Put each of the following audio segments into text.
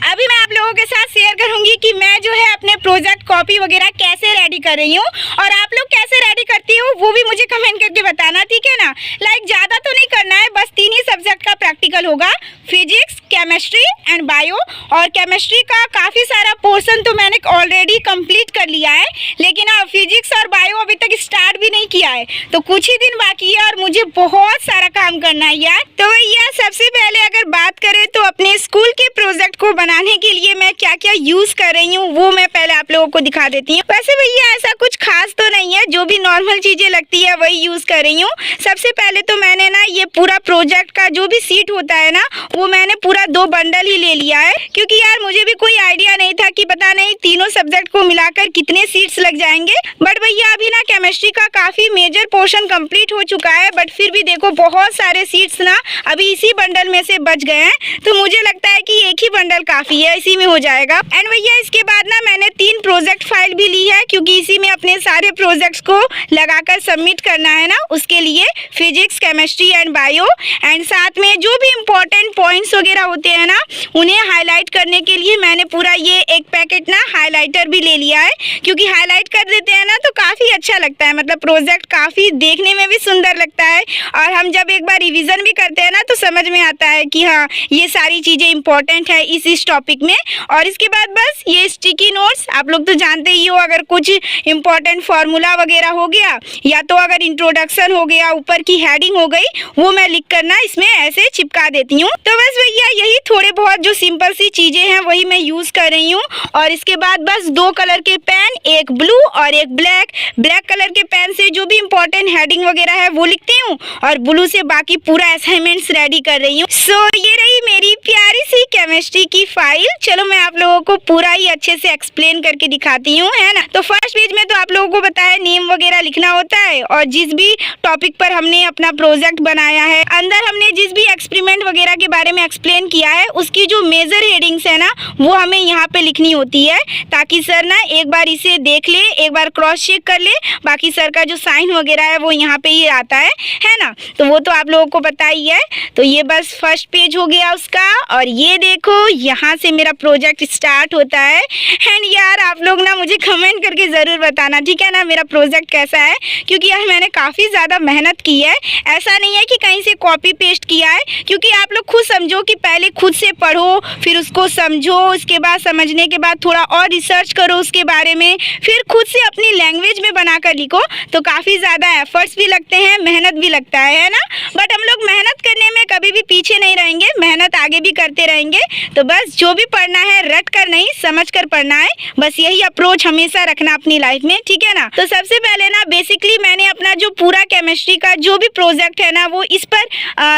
अभी मैं आप लोगों के साथ शेयर करूंगी कि मैं जो है अपने प्रोजेक्ट कॉपी वगैरह कैसे रेडी कर रही हूँ और आप लोग कैसे रेडी करती हो वो भी मुझे कमेंट करके बताना, ठीक है ना। लाइक ज़्यादा तो नहीं करना है, बस 3 ही सब्जेक्ट का प्रैक्टिकल होगा, फिजिक्स, केमिस्ट्री एंड बायो। और केमिस्ट्री का काफ़ी सारा पोर्शन तो मैंने ऑलरेडी कंप्लीट कर लिया है, लेकिन फिजिक्स और बायो अभी तक स्टार्ट भी नहीं किया है, तो कुछ ही दिन बाकी है और मुझे बहुत सारा काम करना है यार। तो भैया सबसे पहले अगर बात करें तो अपने स्कूल के प्रोजेक्ट को बनाने के लिए मैं क्या क्या यूज़ कर रही हूँ वो मैं पहले आप लोगों को दिखा देती हूँ। वैसे भैया ऐसा कुछ खास तो नहीं है, जो भी नॉर्मल चीज़ें लगती है वही यूज़ कर रही हूँ। सबसे पहले तो मैंने ना ये पूरा प्रोजेक्ट का जो भी सीट होता है ना वो मैंने पूरा 2 बंडल ही ले लिया है, क्योंकि यार मुझे भी कोई आइडिया नहीं था कि पता नहीं तीनों सब्जेक्ट को मिलाकर कितने सीट्स लग जाएंगे। बट भैया अभी ना केमिस्ट्री का काफ़ी मेजर पोर्शन कंप्लीट हो चुका है, बट फिर भी देखो बहुत सारे सीट्स ना अभी इसी बंडल में से बच गए हैं, तो मुझे लगता है कि एक ही बंडल काफ़ी है, इसी में हो जाएगा। एंड भैया इसके बाद ना मैंने 3 प्रोजेक्ट फाइल भी ली है, क्योंकि इसी में अपने सारे प्रोजेक्ट्स को लगाकर सबमिट करना है ना, उसके लिए physics, chemistry and bio. And साथ में जो भी इम्पोर्टेंट पॉइंट्स वगैरह होते हैं ना उन्हें हाईलाइट करने के लिए मैंने पूरा ये एक पैकेट ना हाईलाइटर भी ले लिया है, क्योंकि हाईलाइट कर देते हैं ना तो काफ़ी अच्छा लगता है, मतलब प्रोजेक्ट काफ़ी देखने में भी सुंदर लगता है और हम जब एक बार रिवीजन भी करते हैं ना तो समझ में आता है कि हाँ ये सारी चीज़ें इंपॉर्टेंट है इस टॉपिक में। और इसके बाद बस ये स्टिकी नोट्स आप लोग तो जानते ही हो, अगर कुछ इंपॉर्टेंट फार्मूला वगैरह हो गया या तो अगर इंट्रोडक्शन हो गया, ऊपर की हेडिंग हो गई, वो मैं लिख कर ना इसमें ऐसे चिपका देती हूँ। तो बस भैया यही थोड़े बहुत जो सिंपल सी चीज़ें हैं वही मैं यूज़ कर रही हूँ। और इसके बाद बस 2 कलर के पेन, एक ब्लू और एक ब्लैक कलर के पेन से जो भी इंपॉर्टेंट हेडिंग वगैरह है वो लिखती हूँ और ब्लू से बाकी पूरा असाइनमेंट्स रेडी कर रही हूँ। सो ये रही मेरी प्यारी सी केमिस्ट्री की फाइल। चलो मैं आप लोगों को पूरा ही अच्छे से एक्सप्लेन करके दिखाती हूँ, है ना। तो फर्स्ट पेज में तो आप लोगों को बताया नेम वगैरह लिखना होता है और जिस भी टॉपिक पर हमने अपना प्रोजेक्ट बनाया है, अंदर हमने जिस भी एक्सपेरिमेंट वगैरह के बारे में एक्सप्लेन किया है उसकी जो मेजर हेडिंग्स है ना वो हमें यहाँ पे लिखनी होती है, ताकि सर ना एक बार इसे देख ले, एक बार क्रॉस चेक कर ले, बाकी सर का जो साइन वगैरह है वो यहाँ पे ही आता है ना। तो वो तो आप लोगों को पता ही है। तो ये बस फर्स्ट पेज हो गया उसका, और ये देखो यहाँ से मेरा प्रोजेक्ट स्टार्ट होता है। एंड यार आप लोग ना मुझे कमेंट करके ज़रूर बताना, ठीक है ना, मेरा प्रोजेक्ट कैसा है, क्योंकि यार मैंने काफ़ी ज़्यादा मेहनत की है। ऐसा नहीं है कि कहीं से कॉपी पेस्ट किया है, क्योंकि आप लोग खुद समझो कि पहले खुद से पढ़ो, फिर उसको समझो, उसके बाद समझने के बाद थोड़ा और रिसर्च करो उसके बारे में, फिर खुद से अपनी लैंग्वेज में बनाकर लिखो, तो काफ़ी ज़्यादा एफर्ट्स भी लगते हैं, मेहनत भी लगता है ना। बट हम लोग मेहनत करने में कभी भी पीछे नहीं रहेंगे, मेहनत आगे भी करते रहेंगे। तो बस जो भी पढ़ना है रट कर नहीं समझ कर पढ़ना है, बस यही अप्रोच हमेशा रखना अपनी लाइफ में, ठीक है ना। तो सबसे पहले ना बेसिकली मैंने अपना जो पूरा केमिस्ट्री का जो भी प्रोजेक्ट है ना वो इस पर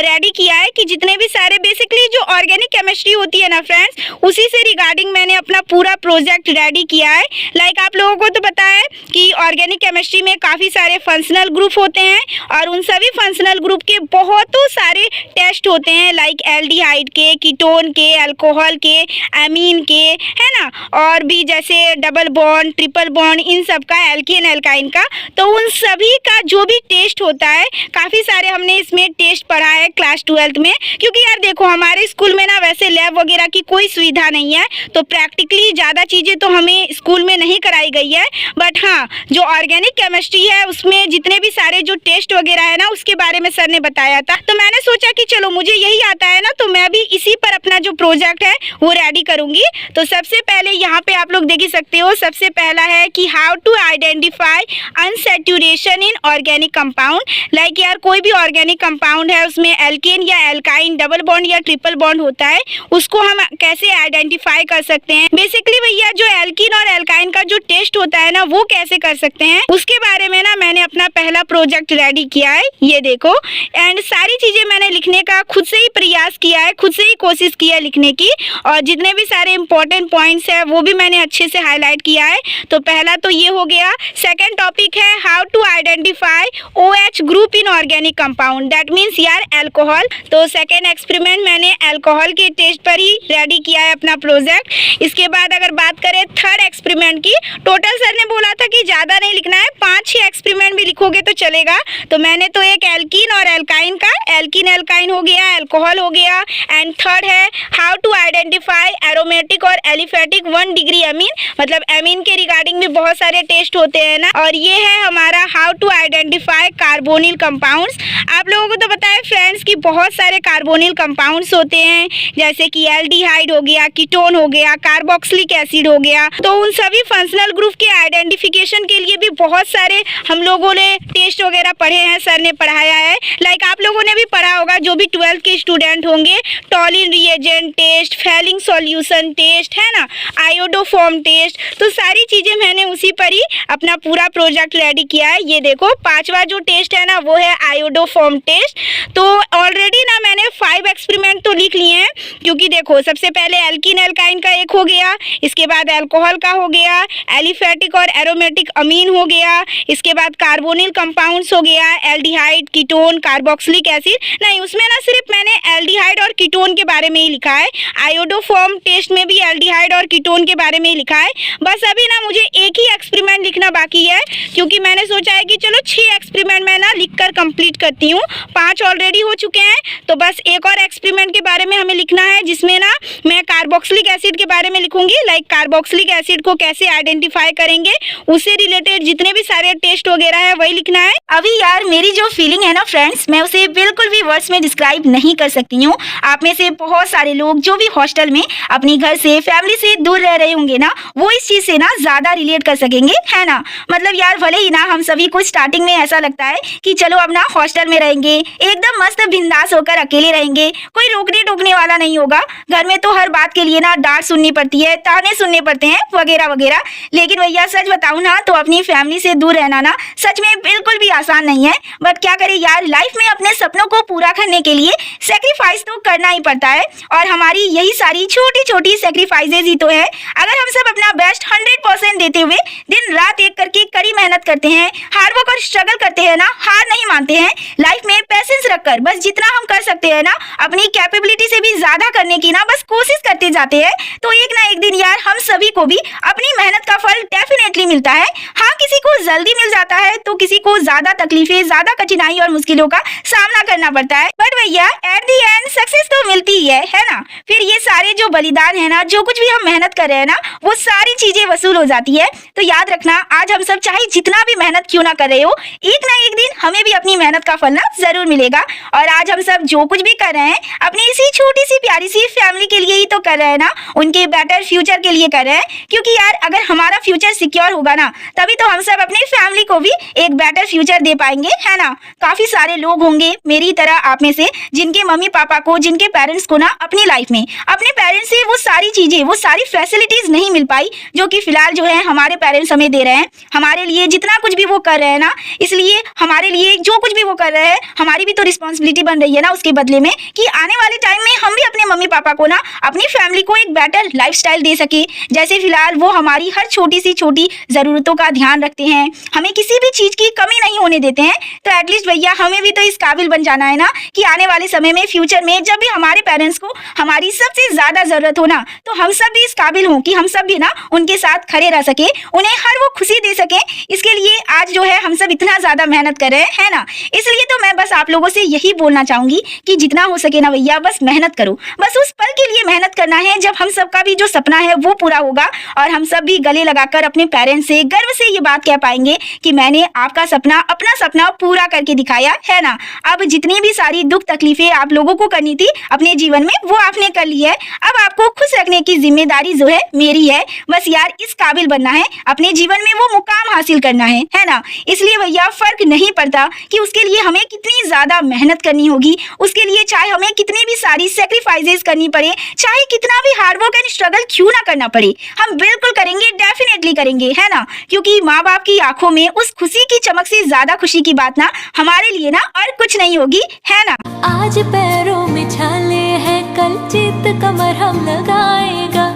रेडी किया है, कि जितने भी सारे बेसिकली जो ऑर्गेनिक केमिस्ट्री होती है ना फ्रेंड्स, उसी से रिगार्डिंग मैंने अपना पूरा प्रोजेक्ट रेडी किया है। लाइक आप लोगों को तो पता है कि ऑर्गेनिक केमिस्ट्री में काफ़ी सारे फंक्शनल ग्रुप होते हैं और उन सभी फंक्शनल ग्रुप के बहुतों सारे टेस्ट होते हैं, लाइक एल्डिहाइड के, कीटोन के, अल्कोहल के, एमीन के, है ना, और भी जैसे डबल बॉन्ड, ट्रिपल बॉन्ड, इन सब का, एल्केन एल्काइन का। तो उन सभी का जो भी टेस्ट होता है, काफ़ी सारे हमने इसमें टेस्ट पढ़ा है क्लास 12th में, क्योंकि यार देखो हमारे स्कूल में ना वैसे लैब वगैरह की कोई सुविधा नहीं है, तो प्रैक्टिकली ज़्यादा चीज़ें तो हमें स्कूल में नहीं कराई गई है। बट हाँ जो ऑर्गेनिक केमिस्ट्री है उसमें जितने भी सारे जो टेस्ट वगैरह है ना उसके बारे में सर ने बताया था, तो मैंने सोचा कि चलो मुझे यही आता है ना, तो मैं भी इसी पर अपना जो प्रोजेक्ट है वो रेडी करूंगी। तो सबसे पहले यहाँ पे आप लोग देख ही सकते हो, सबसे पहला है कि how to identify unsaturation in organic compound. Like यार कोई भी ऑर्गेनिक कंपाउंड है उसमें एल्केन या एल्काइन, डबल बॉन्ड या ट्रिपल बॉन्ड होता है, उसको हम कैसे आइडेंटिफाई कर सकते हैं। बेसिकली भैया जो एल्कीन और एल्काइन का जो टेस्ट होता है ना वो कैसे कर सकते हैं उसके बारे में ना मैंने अपना पहला प्रोजेक्ट रेडी किया है, ये देखो। एंड सारी चीजें मैंने लिखने का खुद से ही प्रयास किया है, खुद से ही कोशिश की है लिखने की, और जितने भी सारे इंपॉर्टेंट पॉइंट्स है वो भी मैंने अच्छे से हाईलाइट किया है। तो पहला तो ये हो गया। सेकेंड टॉपिक है how to identify OH group in organic compound, that means यार एल्कोहल। तो सेकेंड एक्सपेरिमेंट मैंने एल्कोहल के टेस्ट पर ही रेडी किया है अपना प्रोजेक्ट। इसके बाद अगर बात करें थर्ड एक्सपेरिमेंट की, टोटल सर ने बोला था कि ज़्यादा नहीं लिखना है, 5-6 एक्सपेरिमेंट भी लिखोगे तो चलेगा। तो मैंने तो एक एल्कीन और एल्काइन का, एल्कीन एल्काइन हो गया, अल्कोहल हो गया, एंड थर्ड है हाउ टू आइडेंटिफाई एरोमेटिक और एलिफेटिक 1 डिग्री अमीन, मतलब अमीन के रिगार्डिंग भी बहुत सारे टेस्ट होते हैं ना। और ये है हमारा how to identify carbonyl compounds. आप लोगों को तो पता है फ्रेंड्स कि बहुत सारे कार्बोनिल कंपाउंड्स होते हैं, जैसे कि एल्डिहाइड हो गया, कीटोन हो गया, कार्बोक्सिलिक एसिड हो गया। तो उन सभी फंक्शनल ग्रुप के आइडेंटिफिकेशन के लिए भी बहुत सारे हम लोगों ने टेस्ट वगैरह पढ़े हैं, सर ने पढ़ाया है। लाइक आप लोगों ने भी पढ़ा होगा जो भी 12th के स्टूडेंट होंगे, Tollen reagent test, Fehling solution test, है ना, आयोडोफॉर्म टेस्ट। तो सारी चीजें मैंने उसी पर ही अपना पूरा प्रोजेक्ट रेडी किया है। ये देखो 5वां जो टेस्ट है ना वो है आयोडोफॉर्म टेस्ट। तो ऑलरेडी ना मैंने 5 एक्सपेरिमेंट तो लिख लिए हैं, क्योंकि देखो सबसे पहले एल्कीन एल्काइन का एक हो गया, इसके बाद अल्कोहल का हो गया, एलिफेटिक और एरोमेटिक अमीन हो गया, इसके बाद कार्बोनिल कंपाउंड्स हो गया, एल्डिहाइड, कीटोन, कार्बोक्सिलिक एसिड। नहीं, उसमें ना सिर्फ मैंने एल्डिहाइड और कीटोन के बारे में ही लिखा है। आयोडोफॉर्म टेस्ट में भी एल्डिहाइड और कीटोन के बारे में ही लिखा है। बस अभी ना मुझे एक ही एक्सपेरिमेंट लिखना बाकी है, क्योंकि मैंने सोचा है कि चलो 6 एक्सपेरिमेंट मैं ना लिख कर कंप्लीट करती हूँ। 5 ऑलरेडी हो चुके हैं, तो बस एक और एक्सपेरिमेंट के बारे में हमें लिखना है, जिसमें ना मैं कार्बोक्सिलिक एसिड के बारे में लिखूंगी। लाइक कार्बोक्सिलिक एसिड को कैसे आइडेंटिफाई करेंगे, उससे रिलेटेड जितने भी सारे टेस्ट वगैरह है वही लिखना है। अभी यार मेरी जो फीलिंग है ना फ्रेंड्स, मैं उसे बिल्कुल भी वर्ड्स में डिस्क्राइब नहीं कर सकती हूँ। आप में से बहुत सारे लोग जो भी हॉस्टल में अपनी घर से, फैमिली से दूर रह रहे होंगे ना, वो इस चीज से ना ज्यादा रिलेट कर सकेंगे, है ना। मतलब यार भले ही ना हम सभी को स्टार्टिंग में ऐसा लगता है कि चलो अब ना हॉस्टल में रहेंगे, एकदम मस्त बिंदास होकर अकेले रहेंगे, कोई रोकने टोकने वाला नहीं होगा। घर में तो हर बात के लिए ना डांट सुननी पड़ती है, ताने सुनने पड़ते हैं, वगैरह वगैरह। लेकिन भैया सच बताऊं ना तो अपनी फैमिली से दूर रहना ना सच में बिल्कुल भी आसान नहीं है। बट क्या करें यार, लाइफ में अपने सपनों को पूरा करने के लिए सेक्रीफाइस तो करना ही पड़ता है। और हमारी यही सारी छोटी छोटी सेक्रीफाइसेज ही तो है। अगर हम सब अपना बेस्ट 100% देते हुए दिन रात एक करके कड़ी मेहनत करते हैं, हार्ड वर्क और स्ट्रगल करते हैं ना, हार नहीं मानते हैं, लाइफ में पेशेंस रखकर बस जितना हम कर सकते हैं ना, अपनी कैपेबिलिटी से भी ज्यादा करने की ना बस कोशिश करते जाते हैं, तो एक ना एक दिन यार हम सभी को भी अपनी मेहनत का फल डेफिनेटली मिलता है। हाँ, किसी को जल्दी मिल जाता है तो किसी को ज्यादा तकलीफें, ज्यादा कठिनाई और मुश्किलों का सामना करना पड़ता है। बट भैया एट दी एंड सक्सेस तो मिलती ही है ना। फिर ये सारे जो बलिदान है ना, जो कुछ भी हम मेहनत कर रहे हैं ना, वो सारी चीजें वसूल हो जाती है। तो याद रखना, आज हम सब चाहे जितना भी मेहनत क्यों ना कर रहे हो, एक ना एक दिन हमें भी अपनी मेहनत का फल ना जरूर मिलेगा। और आज हम सब जो कुछ भी कर रहे हैं अपनी इसी छोटी सी प्यारी सी फैमिली के लिए ही तो कर रहे हैं ना, उनके बेटर फ्यूचर के लिए कर रहे हैं। क्योंकि यार अगर हमारा फ्यूचर सिक्योर होगा ना, तभी तो हम सब अपनी फैमिली को भी एक बेटर फ्यूचर दे पाएंगे, है ना। काफी सारे लोग होंगे मेरी तरह आप में से, जिनके मम्मी पापा को, जिनके पेरेंट्स को ना अपनी लाइफ में अपने पेरेंट्स से वो सारी चीजें, वो सारी फैसिलिटीज नहीं मिल पाई जो कि फिलहाल जो है हमारे पेरेंट्स हमें दे रहे हैं। हमारे लिए जितना कुछ भी वो कर रहे हैं ना, इसलिए हमारे लिए जो कुछ भी वो कर रहे हैं, हमारी भी तो रिस्पॉन्सिबिलिटी बन रही है ना उसके बदले में, कि आने वाले टाइम में हम भी अपने मम्मी पापा को ना, अपनी फैमिली को एक बेटर लाइफस्टाइल दे सके। जैसे फिलहाल वो हमारी हर छोटी सी छोटी जरूरतों का ध्यान रखते हैं, हमें किसी भी चीज की कमी नहीं होने देते हैं। तो एटलीस्ट भैया हमें भी तो इस काबिल बन जाना है ना, कि आने वाले समय में, फ्यूचर में जब भी हमारे पेरेंट्स को हमारी सबसे ज्यादा जरूरत हो ना, तो हम सब भी इस काबिल हों कि हम सब भी ना उनके साथ खड़े रह सके, उन्हें हर वो खुशी दे सके। इसके लिए आज जो है हम सब इतना ज्यादा मेहनत कर रहे हैं, है ना। इसलिए तो मैं बस आप लोगों से यही बोलना चाहूंगी कि जितना हो सके ना भैया बस मेहनत करो। बस उस पल के लिए मेहनत करना है जब हम सबका भी जो सपना है वो पूरा होगा, और हम सब भी गले लगाकर अपने पेरेंट्स से गर्व से ये बात कह पाएंगे कि मैंने आपका सपना, अपना सपना पूरा करके दिखाया, है ना। अब जितनी भी सारी दुख तकलीफें आप लोगों को करनी थी अपने जीवन में, वो आपने कर ली है। अब आपको खुश रखने की जिम्मेदारी जो है मेरी है। बस यार इस काबिल बनना है, अपने जीवन में वो मुकाम हासिल करना है ना। इसलिए भैया फर्क नहीं पड़ता कि उसके लिए हमें कितनी ज्यादा मेहनत करनी होगी, उसके लिए चाहे हमें कितनी भी सारी सेक्रीफाइसेस करनी पड़े, चाहे कितना भी हार्ड वर्क एंड स्ट्रगल क्यों ना करना पड़े, हम बिल्कुल करेंगे, डेफिनेटली करेंगे, है ना। क्योंकि माँ बाप की आंखों में उस खुशी की चमक से ज्यादा खुशी की बात ना हमारे लिए ना और कुछ नहीं होगी, है ना। आज पैरों में छाले हैं, कल चित कमर हम लगाएगा,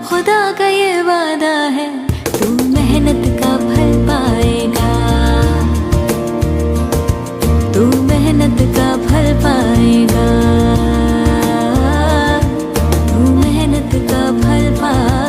खुदा का ये वादा है, तू मेहनत का फल पाएगा, तू मेहनत का फल पाएगा, तू मेहनत का फल पाएगा।